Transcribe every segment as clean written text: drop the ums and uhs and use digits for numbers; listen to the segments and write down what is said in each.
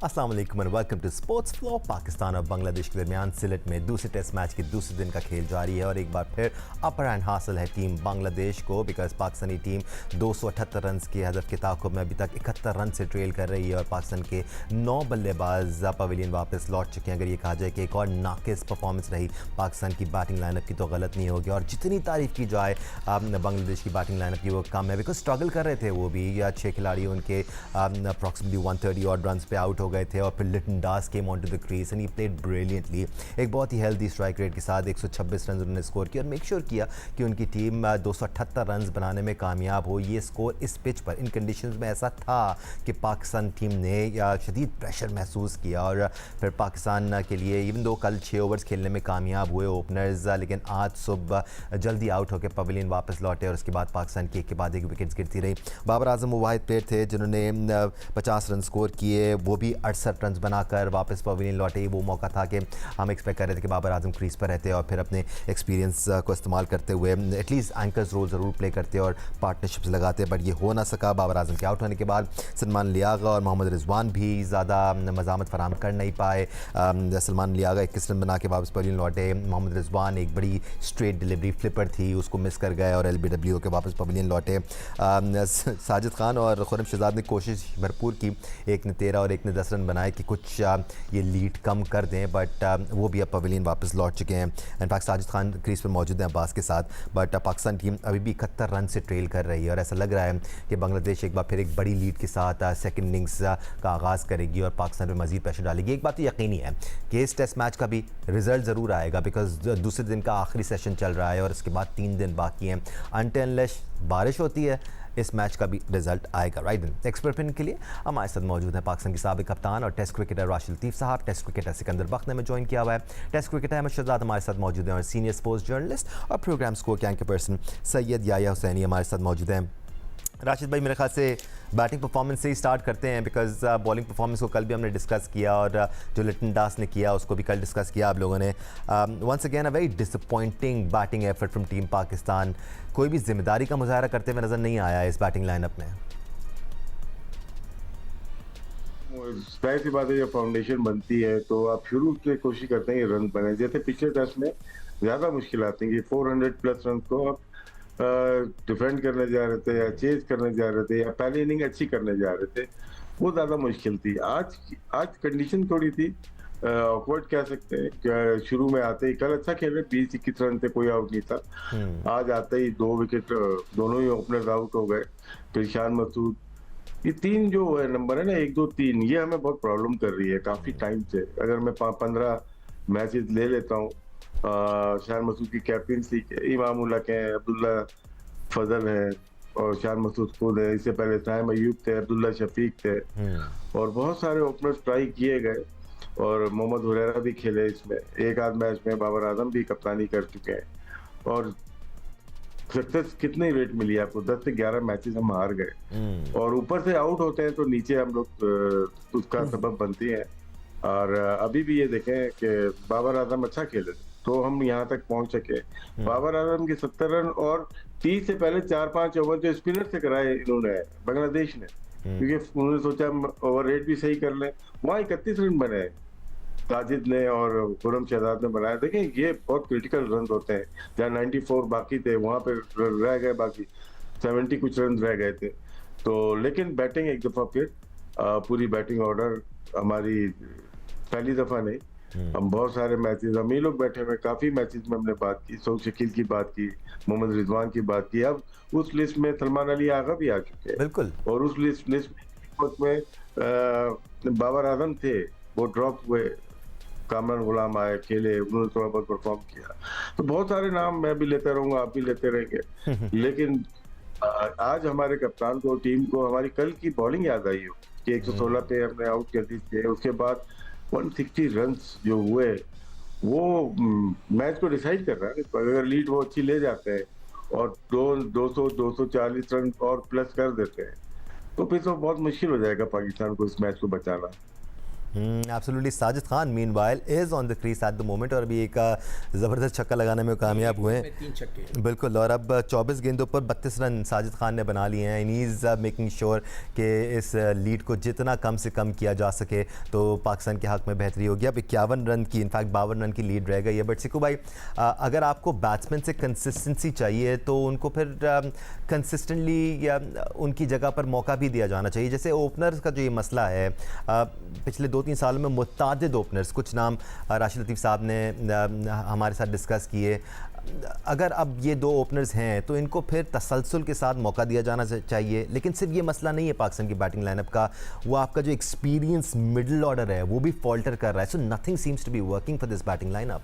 अस्सलाम वालेकुम and welcome to Sports Flow. Pakistan और बांग्लादेश के दरमियान सिलेट में दूसरे टेस्ट मैच के दूसरे दिन का खेल जारी है और एक बार फिर अपर हैंड हासिल है टीम बांग्लादेश को, बिकॉज पाकिस्तानी टीम 278 रन के हदफ के ताक़ुब में अभी तक 71 रन से ट्रेल कर रही है और पाकिस्तान के 9 बल्लेबाज पवेलियन वापस लौट चुके हैं। अगर ये कहा जाए कि एक और नाकिस परफॉर्मेंस रही पाकिस्तान की बैटिंग लाइनअप की तो गलत नहीं होगी, और जितनी तारीफ की जाए बांग्लादेश की बैटिंग लाइनअप की वो कम है, बिकॉज स्ट्रगल कर रहे थे वो भी। या 6 खिलाड़ी उनके अप्रॉक्सीमेटली 130 और रन पे आउट हो गए थे और फिर Litton Das came on to the crease and he played brilliantly. एक बहुत ही हेल्दी स्ट्राइक रेट के साथ 126 रन उन्होंने स्कोर किया और मेक श्योर किया कि उनकी टीम 278 रन बनाने में कामयाब हो। ये स्कोर इस पिच पर इन कंडीशंस में ऐसा था कि पाकिस्तान टीम ने शदीद प्रेशर महसूस किया और फिर पाकिस्तान के लिए इवन दो कल 6 ओवर्स खेलने में कामयाब हुए ओपनर्स, लेकिन आज सुबह जल्दी आउट होकर पवेलियन वापस लौटे और उसके बाद पाकिस्तान की एक के बाद एक विकेट्स गिरती रही। बाबर आजम वो वाहिद प्लेयर थे जिन्होंने 50 रन स्कोर किए, वो भी 68 रन बनाकर वापस पवेलियन लौटे। वो मौका था कि हम एक्सपेक्ट कर रहे थे कि बाबर आजम क्रीज पर रहते और फिर अपने एक्सपीरियंस को इस्तेमाल करते हुए एटलीस्ट एंकर्स रोल ज़रूर प्ले करते और पार्टनरशिप्स लगाते, बट ये हो ना सका। बाबर आजम के आउट होने के बाद सलमान लियागा और मोहम्मद रिजवान भी ज़्यादा मज़ामत फराम कर नहीं पाए। सलमान लियागा 21 रन बना के वापस पवेलियन लौटे। मोहम्मद रिजवान एक बड़ी स्ट्रेट डिलीवरी फ्लिपर थी, उसको मिस कर गए और LBW के वापस पवेलियन लौटे। साजिद खान और खुरम शहजाद ने कोशिश भरपूर की, एक ने 13 और एक ने 10 रन बनाए कि कुछ ये लीड कम कर दें, बट वो भी अब पवेलियन वापस लौट चुके हैं। इनफैक्ट साजिद खान क्रीज पर मौजूद हैं अब्बास के साथ, बट पाकिस्तान टीम अभी भी 71 रन से ट्रेल कर रही है और ऐसा लग रहा है कि बांग्लादेश एक बार फिर एक बड़ी लीड के साथ सेकंड इनिंग्स का आगाज़ करेगी और पाकिस्तान पर मजीद प्रेशर डालेगी। एक बात तो यकीनी है कि इस टेस्ट मैच का भी रिजल्ट ज़रूर आएगा, बिकॉज दूसरे दिन का आखिरी सेशन चल रहा है और उसके बाद 3 दिन बाकी हैं। अनटिल अनलेस बारिश होती है इस मैच का भी रिजल्ट आएगा। राइट, एक्सपर्ट पिन के लिए हमारे साथ मौजूद है पाकिस्तान के साबिक कप्तान और टेस्ट क्रिकेटर राशिद लतीफ़ साहब। टेस्ट क्रिकेटर सिकंदर बख्त ने ज्वाइन किया हुआ है। टेस्ट क्रिकेटर अहमद शहजाद हमारे साथ मौजूद हैं और सीनियर स्पोर्ट्स जर्नलिस्ट और प्रोग्राम स्कोर के एंकर पर्सन सैयद याया हुसैनी हमारे साथ मौजूद हैं। राशिद भाई, मेरे ख्याल से बैटिंग परफॉर्मेंस से ही स्टार्ट करते हैं, बिकॉज बॉलिंग परफॉर्मेंस को कल भी हमने डिस्कस किया और जो लिटन दास ने किया उसको भी कल डिस्कस किया आप लोगों ने। Once again a very disappointing batting effort from team Pakistan. कोई भी जिम्मेदारी का मुजाहरा करते हुए नज़र नहीं आया इस बैटिंग लाइनअप में। जाहिर सी बात है, जब फाउंडेशन बनती है तो आप शुरू से कोशिश करते हैं रन बने। जैसे पिछले टेस्ट में ज़्यादा मुश्किल आती है कि 400 प्लस रन को आप डिफेंड करने जा रहे थे या चेज करने जा रहे थे या पहली इनिंग अच्छी करने जा रहे थे, वो ज़्यादा मुश्किल थी। आज कंडीशन थोड़ी थी ऑकवर्ड कह सकते हैं। शुरू में आते ही कल अच्छा खेले, 20-21 रन थे, कोई आउट नहीं था। आज आते ही 2 विकेट दोनों ही ओपनर्स आउट हो गए। फिर शान मसूद, ये 3 जो है नंबर है ना 1, 2, 3, ये हमें बहुत प्रॉब्लम कर रही है काफी टाइम से। अगर मैं 15 मैचेस ले लेता हूँ, शान मसूद की कैप्टनसी के इमाम उल हक हैं, अब्दुल्ला फजल है और शान मसूद खुद है। इससे पहले साइम अयूब थे, अब्दुल्ला शफीक थे और बहुत सारे ओपनर्स ट्राई किए गए और मोहम्मद हुरैरा भी खेले इसमें। एक आध मैच में बाबर आजम भी कप्तानी कर चुके हैं और सक्सेस कितनी रेट मिली आपको? 10 से 11 मैचेस हम हार गए और ऊपर से आउट होते हैं तो नीचे हम लोग उसका सबब बनती है। और अभी भी ये देखें कि बाबर आजम अच्छा खेले तो हम यहाँ तक पहुंच सके। बाबर आजम के 70 रन और 30 से पहले 4-5 ओवर जो स्पिनर से कराए इन्होंने बांग्लादेश ने, क्योंकि उन्होंने सोचा ओवर रेट भी सही कर ले। वहाँ 31 रन बने साजिद ने और खुरम शहजाद ने बनाया। देखें ये बहुत क्रिटिकल रन होते हैं। जहाँ 94 बाकी थे वहां पे रह गए, बाकी 70 कुछ रन रह गए थे। तो लेकिन बैटिंग एक दफा फिर पूरी बैटिंग ऑर्डर हमारी पहली दफा नहीं, हम बहुत सारे मैचेस, हम ही लोग बैठे हुए काफी मैचेस में हमने बात की, सऊद शकील की बात की, मोहम्मद रिजवान की बात की। अब उस लिस्ट में सलमान अली आगा भी आ चुके हैं बिल्कुल, और उस लिस्ट में बाबर आजम थे, वो ड्रॉप हुए। कामरान गुलाम आए, खेले, उन्होंने थोड़ा बहुत परफॉर्म किया। तो बहुत सारे नाम मैं भी लेते रहूंगा, आप भी लेते रहेंगे। लेकिन आज हमारे कप्तान को, टीम को हमारी कल की बॉलिंग याद आई हो कि 116 पे हमने आउट कर दी थी। उसके बाद 160 रन्स जो हुए वो मैच को डिसाइड कर रहा है। अगर लीड वो अच्छी ले जाते हैं और 240 रन और प्लस कर देते हैं तो फिर तो बहुत मुश्किल हो जाएगा पाकिस्तान को इस मैच को बचाना। Absolutely. Sajid Khan meanwhile is on the crease at the moment और अभी एक ज़बरदस्त छक्का लगाने में कामयाब हुए हैं। 3 छक्के बिल्कुल, और अब 24 गेंदों पर 32 रन साजिद खान ने बना लिए हैं। And he is making sure कि इस लीड को जितना कम से कम किया जा सके तो पाकिस्तान के हक़ में बेहतरी होगी। अब 51 रन की, इनफैक्ट 52 रन की लीड रह गई है। बट सिकू भाई, अगर आपको बैट्समैन से कंसिस्टेंसी चाहिए तो उनको फिर कंसिस्टेंटली उनकी जगह पर मौका भी दिया जाना चाहिए। जैसे ओपनर्स का जो ये मसला है, पिछले 2-3 सालों में मुतादिद ओपनर्स, कुछ नाम राशिद लतीफ़ साहब ने हमारे साथ डिस्कस किए, अगर अब ये 2 ओपनर्स हैं तो इनको फिर तसलसल के साथ मौका दिया जाना चाहिए। लेकिन सिर्फ ये मसला नहीं है पाकिस्तान की बैटिंग लाइनअप का, वो आपका जो एक्सपीरियंस मिडिल ऑर्डर है वो भी फॉल्टर कर रहा है। So nothing seems to be working for this batting lineup.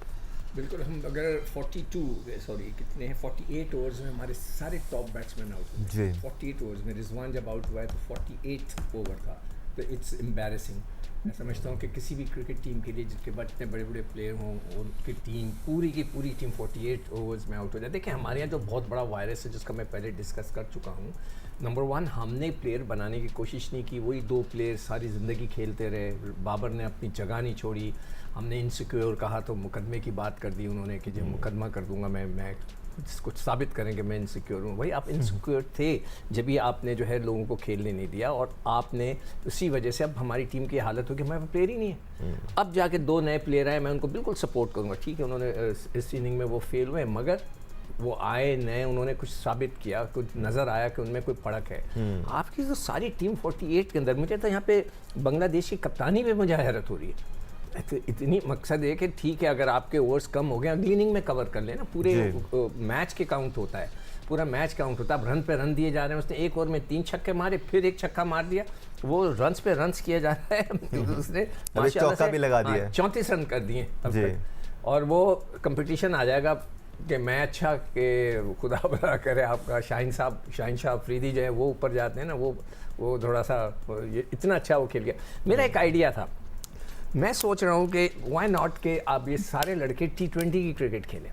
बिल्कुल। हम अगर 48 ओवर्स में हमारे सारे टॉप बैट्समैन आउट हुए जी। 48 ओवर्स में रिजवान जब आउट हुआ है तो 48 ओवर था, तो इट्स एम्बैरेसिंग। मैं समझता हूँ कि किसी भी क्रिकेट टीम के लिए जिसके बाद इतने बड़े बड़े प्लेयर हों और उनकी टीम पूरी की पूरी टीम 48 ओवर्स में आउट हो जाए। देखिए, हमारे यहाँ जो बहुत बड़ा वायरस है जिसका मैं पहले डिस्कस कर चुका हूँ, नंबर 1, हमने प्लेयर बनाने की कोशिश नहीं की। वही 2 प्लेयर सारी ज़िंदगी खेलते रहे। बाबर ने अपनी जगह नहीं छोड़ी। हमने इनसिक्योर कहा तो मुकदमे की बात कर दी उन्होंने कि जब मुकदमा कर दूंगा मैं कुछ साबित करें कि मैं इनसिक्योर हूँ। भाई, आप इनसिक्योर थे जब भी आपने जो है लोगों को खेलने नहीं दिया, और आपने उसी वजह से अब हमारी टीम की हालत हो कि हमारे प्लेयर ही नहीं है। अब जाके 2 नए प्लेयर आए, मैं उनको बिल्कुल सपोर्ट करूँगा। ठीक है, उन्होंने इस इनिंग में वो फेल हुए, मगर वो आए नए, उन्होंने कुछ साबित किया, कुछ नज़र आया कि उनमें कोई फर्क है। आपकी जो सारी टीम 48 के अंदर, मुझे तो यहाँ पे बांग्लादेश की कप्तानी पे मुझे हैरत हो रही है। इतनी मकसद है कि ठीक है, अगर आपके ओवर्स कम हो गए अगली इनिंग में कवर कर लेना। पूरे मैच के काउंट होता है, पूरा मैच काउंट होता है। अब रन पे रन दिए जा रहे हैं। उसने 1 ओवर में 3 छक्के मारे, फिर 1 छक्का मार दिया, वो रन्स पे रन्स किया जा रहा है। उसने चौका भी लगा दिया, 34 रन कर दिए अब तक। और वो कंपटीशन आ जाएगा कि मैं अच्छा कि खुदा भला करे आपका शाहीन शाह अफरीदी जो है वो ऊपर जाते हैं ना, वो थोड़ा सा इतना अच्छा वो खेल गया। मेरा एक आइडिया था, मैं सोच रहा हूँ कि व्हाई नॉट के आप ये सारे लड़के T20 की क्रिकेट खेलें।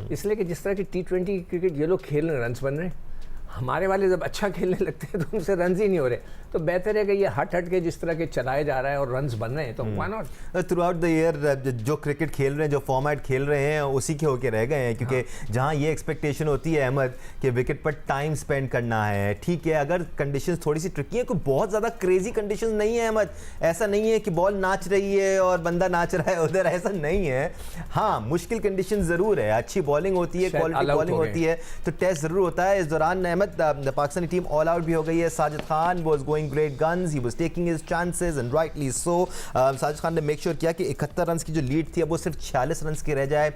इसलिए कि जिस तरह की T20 की क्रिकेट ये लोग खेल रहे हैं, रन्स बन रहे हैं। हमारे वाले जब अच्छा खेलने लगते हैं तो उनसे रन्स ही नहीं हो रहे। तो बेहतर है कि ये हट के जिस तरह के चलाए जा रहा है और रन्स बन रहे हैं, तो why not. Through out the year जो क्रिकेट खेल रहे हैं, जो फॉर्मेट खेल रहे हैं, उसी के होके रह गए हैं। क्योंकि जहां ये एक्सपेक्टेशन होती है अहमद कि विकेट पर टाइम स्पेंड करना है, ठीक है, अगर कंडीशंस थोड़ी सी ट्रिकी है, कोई बहुत ज़्यादा क्रेजी कंडीशंस नहीं है अहमद। ऐसा नहीं है कि बॉल नाच रही है और बंदा नाच रहा है उधर, ऐसा नहीं है। हाँ, मुश्किल कंडीशन ज़रूर है, अच्छी बॉलिंग होती है, क्वालिटी बॉलिंग होती है, तो टेस्ट ज़रूर होता है। इस दौरान Ahmed Pakistani team all out भी हो गई है। Sajid Khan was going great guns, he was taking his chances and rightly so. Sajid Khan ने मेक श्योर किया कि 71 रन की जो लीड थी अब वो सिर्फ 46 रन की रह जाए।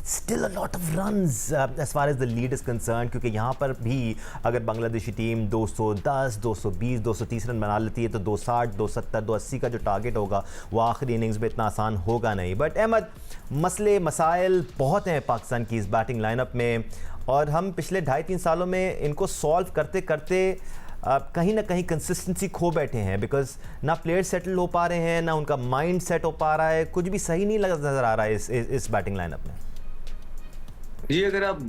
Still a lot of runs as far as the lead is concern, क्योंकि यहाँ पर भी अगर बांग्लादेशी टीम 210, 220, 230 रन बना लेती है तो 260, 270, 280 का जो टारगेट होगा वो आखिरी इनिंग्स में इतना आसान होगा नहीं। बट अहमद, मसले मसाइल बहुत हैं पाकिस्तान की इस बैटिंग लाइनअप में, और हम पिछले 2.5-3 सालों में इनको सॉल्व करते करते कहीं ना कहीं कंसिस्टेंसी खो बैठे हैं। बिकॉज ना प्लेयर सेटल हो पा रहे हैं, ना उनका माइंड सेट हो पा रहा है, कुछ भी सही नहीं नजर आ रहा है इस बैटिंग लाइनअप में। जी, अगर आप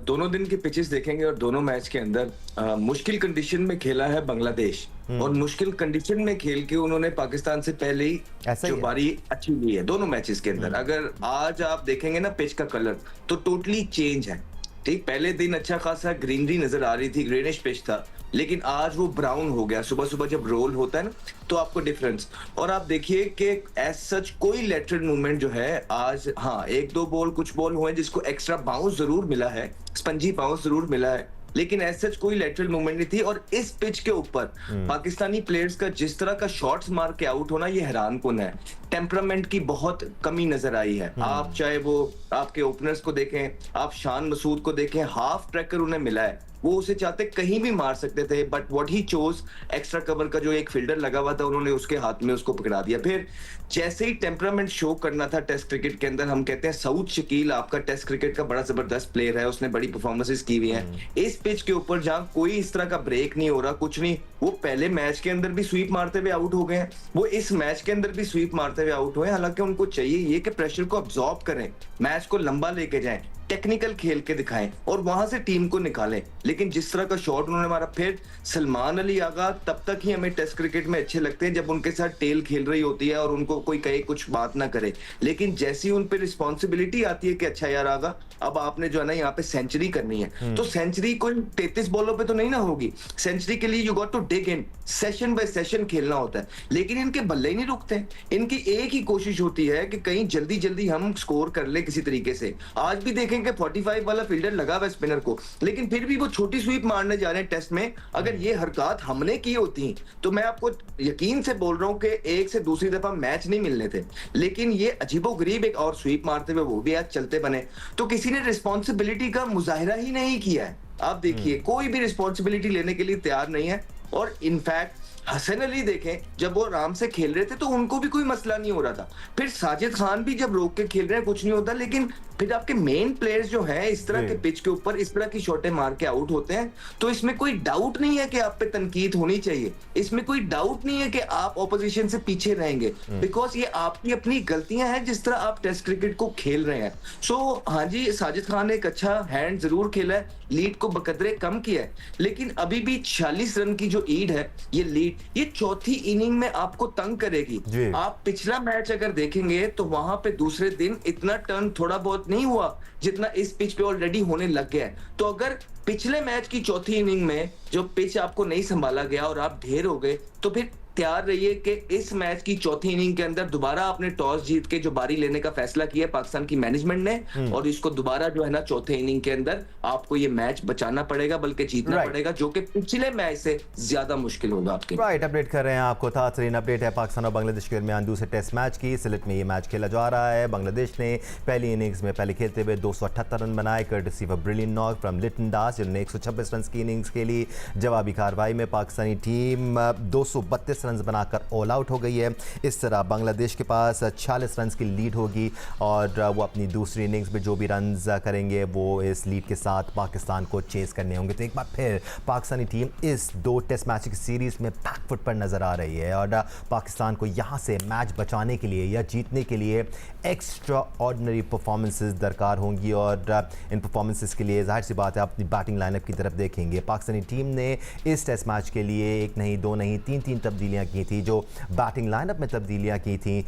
दोनों दिन के पिचेस देखेंगे और दोनों मैच के अंदर मुश्किल कंडीशन में खेला है बांग्लादेश, और मुश्किल कंडीशन में खेल के उन्होंने पाकिस्तान से पहले ही जो बारी अच्छी ली है दोनों मैचेस के अंदर। अगर आज आप देखेंगे ना पिच का कलर तो टोटली चेंज है। ठीक, पहले दिन अच्छा खासा ग्रीनरी नजर आ रही थी, ग्रीनिश पिच था, लेकिन आज वो ब्राउन हो गया। सुबह सुबह जब रोल होता है ना तो आपको डिफरेंस। और आप देखिए कि एज सच कोई लेटरल मूवमेंट जो है आज, हाँ 1-2 बॉल कुछ बॉल हुए जिसको एक्स्ट्रा बाउंस जरूर मिला है, स्पंजी बाउंस जरूर मिला है, लेकिन एज सच कोई लेटरल मूवमेंट नहीं थी। और इस पिच के ऊपर पाकिस्तानी प्लेयर्स का जिस तरह का शॉट्स मार के आउट होना, ये हैरान कुन है। टेम्परामेंट की बहुत कमी नजर आई है। आप चाहे वो आपके ओपनर्स को देखें, आप शान मसूद को देखें, हाफ ट्रैकर उन्हें मिला है, वो उसे चाहते कहीं भी मार सकते थे, but what he chose, extra cover का जो एक फील्डर लगा हुआ था उन्होंने उसके हाथ में उसको पकड़ा दिया। फिर जैसे ही टेम्परामेंट शो करना था टेस्ट क्रिकेट के अंदर, हम कहते हैं सऊद शकील आपका टेस्ट क्रिकेट का बड़ा जबरदस्त प्लेयर है, उसने बड़ी परफॉर्मेंसेस की हुई हैं। इस पिच के ऊपर जहां कोई इस तरह का ब्रेक नहीं हो रहा, कुछ नहीं, वो पहले मैच के अंदर भी स्वीप मारते हुए आउट हो गए हैं, वो इस मैच के अंदर भी स्वीप मारते हुए आउट हुए। हालांकि उनको चाहिए ये कि प्रेशर को अब्सॉर्ब करें, मैच को लंबा लेके जाएं, टेक्निकल खेल के दिखाएं और वहां से टीम को निकालें। लेकिन जिस तरह का शॉट उन्होंने मारा, फिर सलमान अली आगा तब तक ही हमें टेस्ट क्रिकेट में अच्छे लगते हैं जब उनके साथ टेल खेल रही होती है और उनको कोई कहे कुछ बात ना करे, लेकिन जैसी उन पे रिस्पॉन्सिबिलिटी आती है कि अच्छा यार आगा अब आपने जो है ना यहाँ पे सेंचुरी करनी है, तो सेंचुरी कोई 33 बॉलों पे तो नहीं ना होगी। सेंचुरी के लिए you got to dig in, session by session खेलना होता है। लेकिन इनके बल्ले ही नहीं रुकते, इनकी एक ही कोशिश होती है कि कहीं जल्दी जल्दी हम स्कोर कर ले किसी तरीके से। आज भी देखें कि 45 वाला फील्डर लगा हुआ स्पिनर को, लेकिन फिर भी वो छोटी स्वीप मारने जा रहे हैं टेस्ट में। अगर ये हरकत हमने की होती तो मैं आपको यकीन से बोल रहा हूं कि एक से दूसरी दफा मैच नहीं मिलने थे। लेकिन ये अजीबोगरीब एक और स्वीप मारते हुए वो भी आज चलते बने, तो किसी ने रिस्पॉन्सिबिलिटी का मुजाहिरा ही नहीं किया है। आप देखिए कोई भी रिस्पॉन्सिबिलिटी लेने के लिए तैयार नहीं है। और इनफैक्ट हसन अली देखें, जब वो आराम से खेल रहे थे तो उनको भी कोई मसला नहीं हो रहा था। फिर साजिद खान भी जब रोक के खेल रहे हैं कुछ नहीं होता, लेकिन फिर आपके मेन प्लेयर्स जो है इस तरह के पिच के ऊपर इस तरह की शॉटें मार के आउट होते हैं, तो इसमें कोई डाउट नहीं है कि आप पे तनकीद होनी चाहिए। इसमें कोई डाउट नहीं है कि आप ऑपोजिशन से पीछे रहेंगे, बिकॉज ये आपकी अपनी गलतियां हैं जिस तरह आप टेस्ट क्रिकेट को खेल रहे हैं। सो हाँ जी, साजिद खान ने एक अच्छा हैंड जरूर खेला है, लीड को बकदरे कम किया है, लेकिन अभी भी 46 रन की जो लीड है, ये लीड ये चौथी इनिंग में आपको तंग करेगी। आप पिछला मैच अगर देखेंगे तो वहां पे दूसरे दिन इतना टर्न थोड़ा बहुत नहीं हुआ जितना इस पिच पे ऑलरेडी होने लग गया है। तो अगर पिछले मैच की चौथी इनिंग में जो पिच आपको नहीं संभाला गया और आप ढेर हो गए, तो फिर तैयार रहिए कि इस मैच की चौथी इनिंग के अंदर दोबारा आपने टॉस जीत के जो बारी लेने का फैसला किया पाकिस्तान की मैनेजमेंट ने, और इसको दोबारा जो है ना चौथे इनिंग के अंदर आपको ये मैच बचाना पड़ेगा, बल्कि जीतना पड़ेगा, जो कि पिछले मैच से ज्यादा मुश्किल होगा आपके। अपडेट कर रहे हैं आपको, ताज़रीन अपडेट है पाकिस्तान और बांग्लादेश के दरमियान दूसरे टेस्ट मैच की। सिलेट में ये मैच खेला जा रहा है। बांग्लादेश ने पहली इनिंग्स में पहले खेलते हुए 278 रन बनाए, courtesy of brilliant knock from Litton Das, जिन्होंने 126 रन की इनिंग्स खेली। जवाबी कार्रवाई में पाकिस्तानी टीम 232 रन बनाकर ऑल आउट हो गई है। इस तरह बांग्लादेश के पास 46 रन की लीड होगी और वो अपनी दूसरी इनिंग्स में जो भी रन करेंगे वो इस लीड के साथ पाकिस्तान को चेस करने होंगे। तो एक बार फिर पाकिस्तानी टीम इस 2 टेस्ट मैच की सीरीज़ में बैकफुट पर नज़र आ रही है और पाकिस्तान को यहाँ से मैच बचाने के लिए या जीतने के लिए एक्स्ट्रा ऑर्डिनरी परफॉर्मेंसेस दरकार होंगी और इन परफॉर्मेंसेस के लिए जाहिर सी बात है अपनी बैटिंग लाइनअप की तरफ देखेंगे। पाकिस्तानी टीम ने इस टेस्ट मैच के लिए 1 नहीं 2 नहीं 3 तब्दीलियाँ की थी। जो बैटिंग लाइनअप में तब्दीलियाँ की थी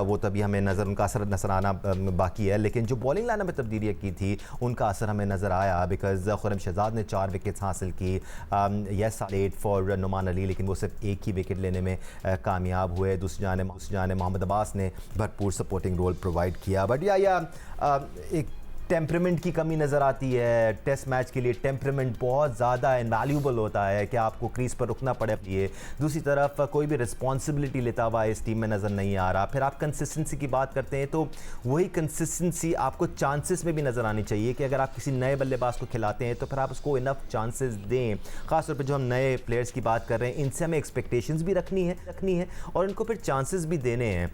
वो तभी हमें उनका असर नज़र आना बाकी है, लेकिन जो बॉलिंग लाइनअप में तब्दीलियाँ की थी उनका असर हमें नज़र आया, बिकॉज खुर्रम शहजाद ने 4 विकेट्स हासिल की। Yes late for Noman Ali, लेकिन वो सिर्फ एक ही विकेट लेने में कामयाब हुए। दूसरी जाने मोहम्मद अब्बास ने भरपूर सपोर्टिंग रोल प्रोवाइड किया। बट एक टेम्परामेंट की कमी नज़र आती है। टेस्ट मैच के लिए टेम्परामेंट बहुत ज़्यादा इनवैल्यूबल होता है कि आपको क्रीज पर रुकना पड़े लिए। दूसरी तरफ कोई भी रिस्पॉन्सिबिलिटी लेता हुआ इस टीम में नज़र नहीं आ रहा। फिर आप कंसिस्टेंसी की बात करते हैं तो वही कंसिस्टेंसी आपको चांसेस में भी नज़र आनी चाहिए कि अगर आप किसी नए बल्लेबाज को खिलाते हैं तो फिर आप उसको इनफ चांसेस दें। ख़ासतौर पर जो हम नए प्लेयर्स की बात कर रहे हैं, इनसे हमें एक्सपेक्टेशंस भी रखनी है और इनको फिर चांसेस भी देने हैं।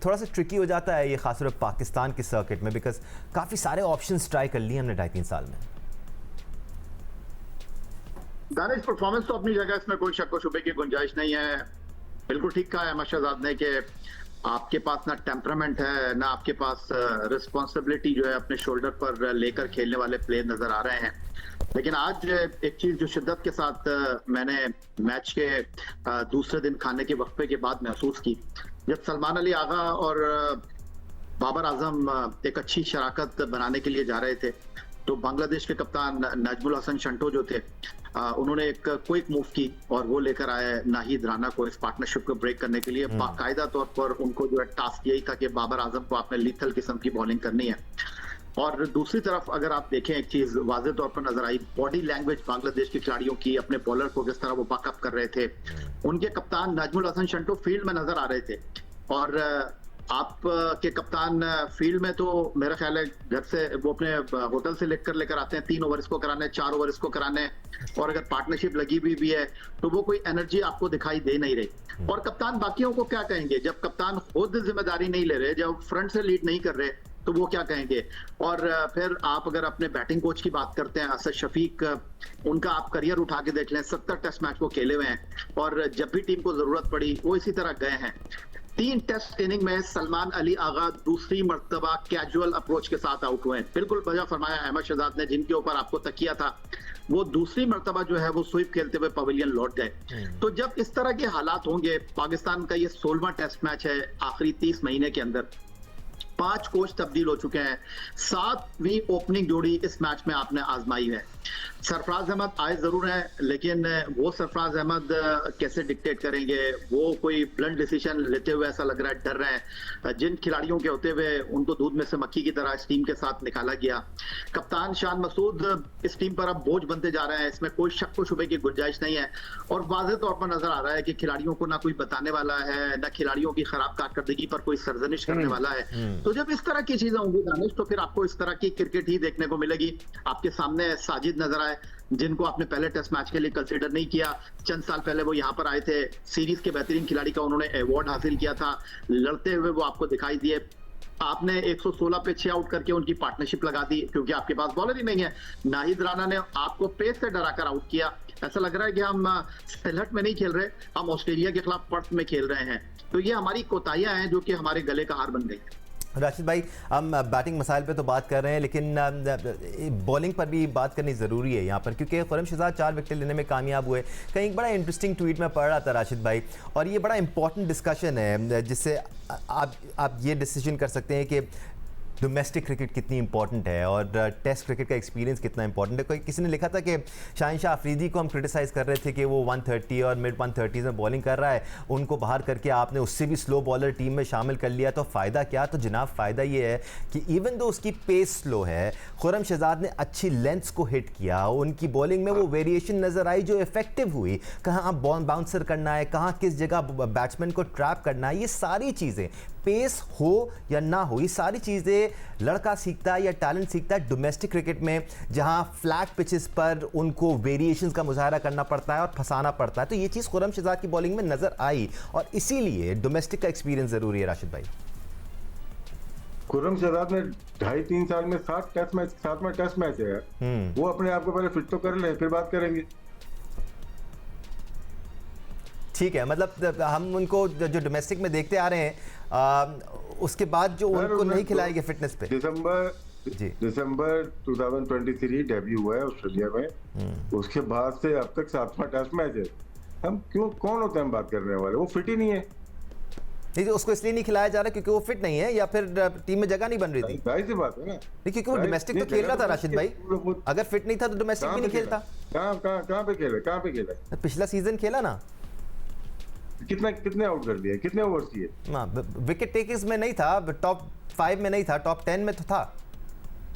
थोड़ा सा ट्रिकी हो जाता है ये, खासतौर पर पाकिस्तान के सर्किट में, बिकॉज काफ़ी सारे ऑप्शंस ट्राई कर लिए हमने 2.5-3 साल में। दानिश, परफॉर्मेंस तो अपनी जगह, इसमें कोई शक व शुबे की गुंजाइश नहीं है। बिल्कुल ठीक कहा है अहमद शहजाद ने कि आपके पास ना टेम्परामेंट है ना आपके पास रिस्पॉन्सिबिलिटी जो है अपने शोल्डर पर लेकर खेलने वाले प्लेयर नजर आ रहे हैं। लेकिन आज एक चीज जो शिद्दत के साथ मैंने मैच के दूसरे दिन खाने के वक्फे के बाद महसूस की, जब सलमान अली आगा और बाबर आजम एक अच्छी शराकत बनाने के लिए जा रहे थे, तो बांग्लादेश के कप्तान नजमुल हसन शंटो जो थे उन्होंने एक क्विक मूव की और वो लेकर आए नाहिद राना को इस पार्टनरशिप को ब्रेक करने के लिए। बाकायदा तौर पर उनको जो है टास्क यही था कि बाबर आजम को आपने लीथल किस्म की बॉलिंग करनी है। और दूसरी तरफ अगर आप देखें, एक चीज वाज़ेह तौर पर नजर आई, बॉडी लैंग्वेज बांग्लादेश के खिलाड़ियों की, अपने बॉलर को किस तरह वो बैकअप कर रहे थे। उनके कप्तान नजमुल हसन शंटो फील्ड में नजर आ रहे थे और आप के कप्तान फील्ड में तो मेरा ख्याल है घर से वो अपने होटल से लेकर आते हैं 3 ओवर इसको कराने, 4 ओवर इसको कराने, और अगर पार्टनरशिप लगी हुई भी है तो वो कोई एनर्जी आपको दिखाई दे नहीं रही। और कप्तान बाकियों को क्या कहेंगे जब कप्तान खुद जिम्मेदारी नहीं ले रहे, जब फ्रंट से लीड नहीं कर रहे, तो वो क्या कहेंगे। और फिर आप अगर अपने बैटिंग कोच की बात करते हैं असद शफीक, उनका आप करियर उठा के देख लें, 70 टेस्ट मैच वो खेले हुए हैं और जब भी टीम को जरूरत पड़ी वो इसी तरह गए हैं। 3 टेस्ट इनिंग में सलमान अली आगा दूसरी मर्तबा कैजुअल अप्रोच के साथ आउट हुए हैं। बिल्कुल वजह फरमाया अहमद शहजाद ने, जिनके ऊपर आपको तकिया था, वो दूसरी मर्तबा जो है वो स्वीप खेलते हुए पवेलियन लौट गए। तो जब इस तरह के हालात होंगे, पाकिस्तान का ये 16वां टेस्ट मैच है आखिरी 30 महीने के अंदर, 5 कोच तब्दील हो चुके हैं, 7वीं ओपनिंग जोड़ी इस मैच में आपने आजमाई है। सरफराज अहमद आए जरूर हैं, लेकिन वो सरफराज अहमद कैसे डिक्टेट करेंगे? वो कोई ब्लंट डिसीजन लेते हुए ऐसा लग रहा है डर रहे हैं। जिन खिलाड़ियों के होते हुए उनको दूध में से मक्खी की तरह इस टीम के साथ निकाला गया। कप्तान शान मसूद इस टीम पर अब बोझ बनते जा रहे हैं, इसमें कोई शक व शुबे की गुंजाइश नहीं है। और वाज़ेह तौर पर नजर आ रहा है कि खिलाड़ियों को ना कोई बताने वाला है, ना खिलाड़ियों की खराब कारकर्दगी पर कोई सरजनिश करने वाला है। तो जब इस तरह की चीजें होंगी दानिश, तो फिर आपको इस तरह की क्रिकेट ही देखने को मिलेगी। आपके सामने साजिद नजर आए, जिनको आपने पहले टेस्ट मैच के लिए कंसीडर नहीं किया। चंद साल पहले वो यहाँ पर आए थे, सीरीज के बेहतरीन खिलाड़ी का उन्होंने अवार्ड हासिल किया था, लड़ते हुए वो आपको दिखाई दिए। आपने 116 पे 6 आउट करके उनकी पार्टनरशिप लगा दी, क्योंकि आपके पास बॉलर ही नहीं है। नाहिद राणा ने आपको पेस से डराकर आउट किया। ऐसा लग रहा है कि हम सिलहट में नहीं खेल रहे, हम ऑस्ट्रेलिया के खिलाफ पर्थ में खेल रहे हैं। तो ये हमारी कोताहियां हैं जो कि हमारे गले का हार बन गई है। राशिद भाई, हम बैटिंग मसाइल पे तो बात कर रहे हैं, लेकिन बॉलिंग पर भी बात करनी ज़रूरी है यहाँ पर, क्योंकि खुर्रम शहजाद 4 विकेट लेने में कामयाब हुए। कहीं एक बड़ा इंटरेस्टिंग ट्वीट में पढ़ रहा था राशिद भाई, और ये बड़ा इंपॉर्टेंट डिस्कशन है, जिससे आप ये डिसीजन कर सकते हैं कि डोमेस्टिक क्रिकेट कितनी इंपॉर्टेंट है और टेस्ट क्रिकेट का एक्सपीरियंस कितना इंपॉर्टेंट है। कोई किसी ने लिखा था कि शाहिन अफरीदी को हम क्रिटिसाइज़ कर रहे थे कि वो 130 और मिड 130s में बॉलिंग कर रहा है, उनको बाहर करके आपने उससे भी स्लो बॉलर टीम में शामिल कर लिया, तो फ़ायदा क्या? तो जनाब फ़ायदा ये है कि इवन दो उसकी पेस स्लो है, खुर्रम शहजाद ने अच्छी लेंथ्स को हिट किया, उनकी बॉलिंग में वो वेरिएशन नज़र आई जो इफेक्टिव हुई। कहाँ बॉल बाउंसर करना है, कहाँ किस जगह बैट्समैन को ट्रैप करना है, ये सारी चीज़ें, पेस हो या ना हो, ये सारी चीज़ें लड़का सीखता है या टैलेंट सीखता है डोमेस्टिक क्रिकेट में, जहां फ्लैट पिचेस पर उनको वेरिएशंस का मुजाहरा करना पड़ता है और फंसाना पड़ता है। तो ये चीज़ खुर्रम शहजाद की बॉलिंग में नजर आई, और इसीलिए डोमेस्टिक का एक्सपीरियंस ज़रूरी है। राशिद भाई, खुर्रम शहजाद ने 2.5-3 साल में 7वां टेस्ट मैच है, वो अपने आप को पहले फिट तो कर ले, फिर बात करेंगे। ठीक है, मतलब हम उनको जो डोमेस्टिक में देखते आ रहे हैं, उसके बाद जो उनको नहीं खिलाएंगे फिटनेस पे। दिसंबर 2023 डेब्यू हुआ है ऑस्ट्रेलिया में, उसके बाद से अब तक 7वां टेस्ट मैच है। हम कौन होते हैं हम बात करने वाले? वो फिट ही नहीं है। नहीं, तो उसको इसलिए नहीं खिलाया जा रहा क्योंकि वो फिट नहीं है, या फिर टीम में जगह नहीं बन रही थी? जाहिर सी बात है ना, नहीं, क्योंकि वो डोमेस्टिक तो खेल रहा था राशिद भाई। अगर फिट नहीं था तो डोमेस्टिक भी नहीं खेलता। कहाँ पे खेला? पिछला सीजन खेला ना। कितने आउट कर दिए, कितने ओवर्स किए? विकेट टेकर्स में नहीं था, टॉप 5 में नहीं था, टॉप 10 में तो था।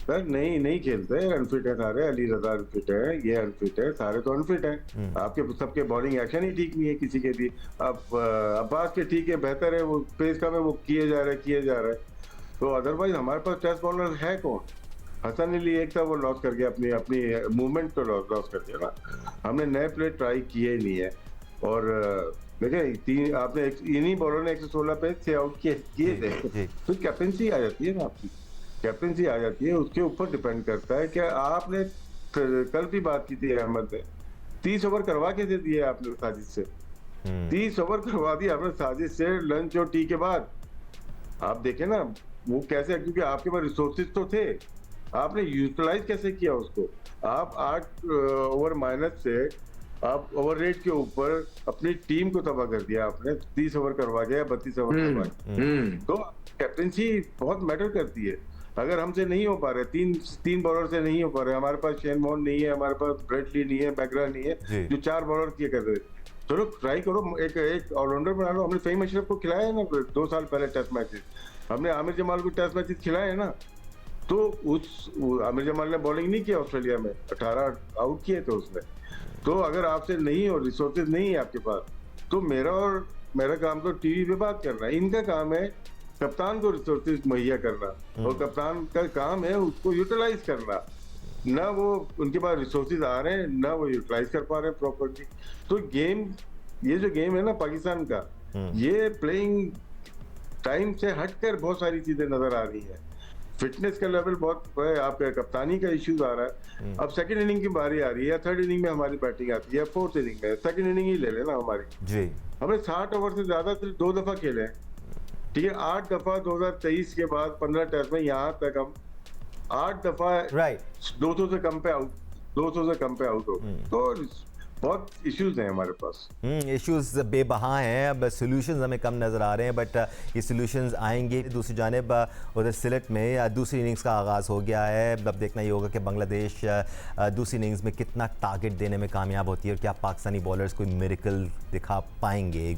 सर नहीं खेलते, अनफिट है सारे। अली रजा अनफिट है, ये अनफिट है, सारे तो अनफिट है। आपके सबके बॉलिंग एक्शन ही ठीक नहीं है किसी के भी। अब अब्बास के ठीक है, बेहतर है, वो पेस कम है, वो किए जा रहे। तो अदरवाइज हमारे पास टेस्ट बॉलर है कौन? हसन अली एक था, वो लॉस कर गया, अपनी मूवमेंट तो लॉस कर दिया ना। हमने नए प्लेयर ट्राई किए ही नहीं है। और देखिए, आपने इन्हीं बॉलर ने 116 पे 6 आउट किए थे, तो कैप्टनसी आ जाती है ना आपकी, कैप्टनसी आ जाती है। उसके ऊपर डिपेंड करता है कि आपने कल भी बात की थी अहमद ने, 30 ओवर करवा के दे दिए आपने साजिद से। 30 ओवर करवा दिया आपने साजिद से लंच और टी के बाद। आप देखें ना वो कैसे, क्योंकि आपके पास रिसोर्सेज तो थे, आपने यूटिलाइज कैसे किया उसको। आप 8 ओवर माइनस से आप ओवर रेट के ऊपर अपनी टीम को तबाह कर दिया आपने, 30 ओवर करवा के या 32 ओवर करवा के। तो कैप्टनसी बहुत मैटर करती है। अगर हमसे नहीं हो पा रहे, तीन बॉलर से नहीं हो पा रहे, हमारे पास शेन वॉर्न नहीं है, हमारे पास ब्रेटली नहीं है, मैकग्रा नहीं है, जो 4 बॉलर किए करते थे, चलो ट्राई करो, एक ऑलराउंडर बना लो। हमने फहीम अशरफ को खिलाया है ना 2 साल पहले टेस्ट मैचेस, हमने आमिर जमाल को टेस्ट मैचेस खिलाए हैं ना। तो आमिर जमाल ने बॉलिंग नहीं किया ऑस्ट्रेलिया में, 18 आउट किए थे उसने। तो अगर आपसे नहीं हो, रिसोर्सेज नहीं है आपके पास, तो मेरा काम तो टीवी पे बात करना है। इनका काम है कप्तान को रिसोर्सेज मुहैया करना, और कप्तान का काम है उसको यूटिलाइज करना। ना वो उनके पास रिसोर्सेज आ रहे हैं, ना वो यूटिलाइज कर पा रहे हैं प्रॉपर्ली। तो ये जो गेम है ना पाकिस्तान का, ये प्लेइंग टाइम से हटकर बहुत सारी चीजें नजर आ रही है। फिटनेस का लेवल बहुत, आपका कप्तानी का इश्यूज आ रहा है। अब सेकंड इनिंग की बारी आ रही है, थर्ड इनिंग में हमारी बैटिंग आती है, फोर्थ इनिंग में, सेकंड इनिंग ही ले लेना हमारी जी। हमने 60 ओवर से ज्यादा सिर्फ 2 दफा खेले हैं, ठीक है, 8 दफा 2023 के बाद 15 टेस्ट में यहाँ तक हम 8 दफा राइट 200 से कम पे आउट हो गए। तो बहुत इश्यूज हैं हमारे पास। इश्यूज बेबहा हैं, अब सॉल्यूशंस हमें कम नज़र आ रहे हैं, बट ये सॉल्यूशंस आएंगे। दूसरी जानिब उधर सिलेट में दूसरी इनिंग्स का आगाज़ हो गया है। अब देखना ही होगा कि बांग्लादेश दूसरी इनिंग्स में कितना टारगेट देने में कामयाब होती है और क्या पाकिस्तानी बॉलर्स कोई मिरेकल दिखा पाएंगे।